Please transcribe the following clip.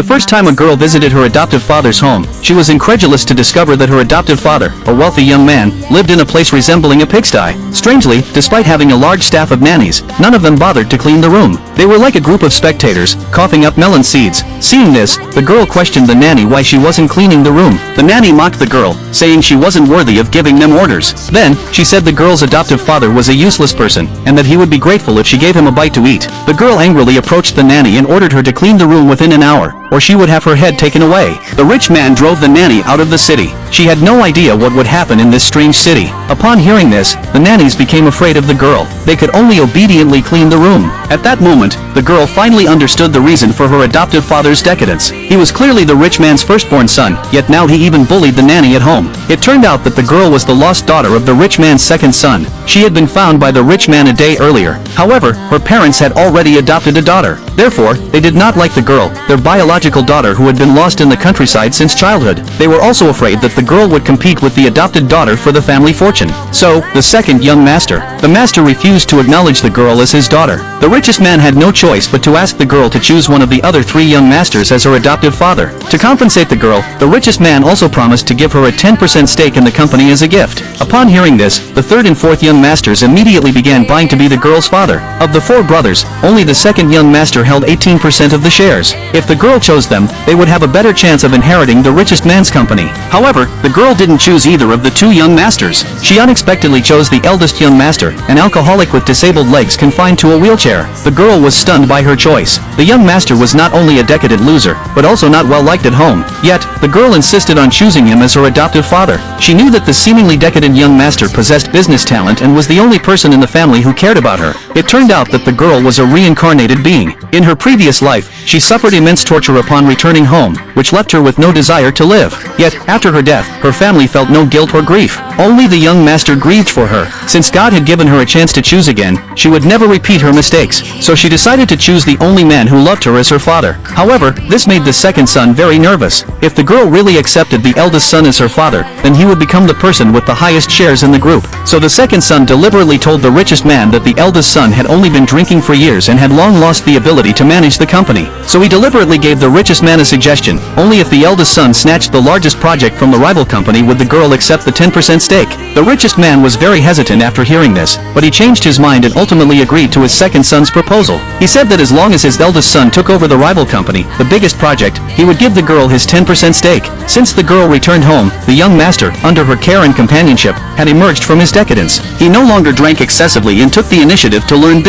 The first time a girl visited her adoptive father's home, she was incredulous to discover that her adoptive father, a wealthy young man, lived in a place resembling a pigsty. Strangely, despite having a large staff of nannies, none of them bothered to clean the room. They were like a group of spectators, coughing up melon seeds. Seeing this, the girl questioned the nanny why she wasn't cleaning the room. The nanny mocked the girl, saying she wasn't worthy of giving them orders. Then, she said the girl's adoptive father was a useless person, and that he would be grateful if she gave him a bite to eat. The girl angrily approached the nanny and ordered her to clean the room within an hour, or she would have her head taken away. The rich man drove the nanny out of the city. She had no idea what would happen in this strange city. Upon hearing this, the nannies became afraid of the girl. They could only obediently clean the room. At that moment, the girl finally understood the reason for her adoptive father's decadence. He was clearly the rich man's firstborn son, yet now he even bullied the nanny at home. It turned out that the girl was the lost daughter of the rich man's second son. She had been found by the rich man a day earlier. However, her parents had already adopted a daughter. Therefore, they did not like the girl, their biological daughter who had been lost in the countryside since childhood. They were also afraid that the girl would compete with the adopted daughter for the family fortune. So, the second young master. The master refused to acknowledge the girl as his daughter. The richest man had no choice but to ask the girl to choose one of the other three young masters as her adoptive father. To compensate the girl, the richest man also promised to give her a 10% stake in the company as a gift. Upon hearing this, the third and fourth young masters immediately began vying to be the girl's father. Of the four brothers, only the second young master held 18% of the shares. If the girl chose them, they would have a better chance of inheriting the richest man's company. However, the girl didn't choose either of the two young masters. She unexpectedly chose the eldest young master, an alcoholic with disabled legs confined to a wheelchair. The girl was stunned by her choice. The young master was not only a decadent loser, but also not well liked at home. Yet, the girl insisted on choosing him as her adoptive father. She knew that the seemingly decadent young master possessed business talent and was the only person in the family who cared about her. It turned out that the girl was a reincarnated being. In her previous life, she suffered immense torture upon returning home, which left her with no desire to live. Yet, after her death, her family felt no guilt or grief. Only the young master grieved for her. Since God had given her a chance to choose again, she would never repeat her mistakes, so she decided to choose the only man who loved her as her father. However, this made the second son very nervous. If the girl really accepted the eldest son as her father, then he would become the person with the highest shares in the group. So the second son deliberately told the richest man that the eldest son had only been drinking for years and had long lost the ability to manage the company. So he deliberately gave the richest man a suggestion: only if the eldest son snatched the largest project from the rival company would the girl accept the 10% stake. The richest man was very hesitant after hearing this, but he changed his mind and ultimately agreed to his second son's proposal. He said that as long as his eldest son took over the rival company, the biggest project, he would give the girl his 10% stake. Since the girl returned home, the young master, under her care and companionship, had emerged from his decadence. He no longer drank excessively and took the initiative to learn business.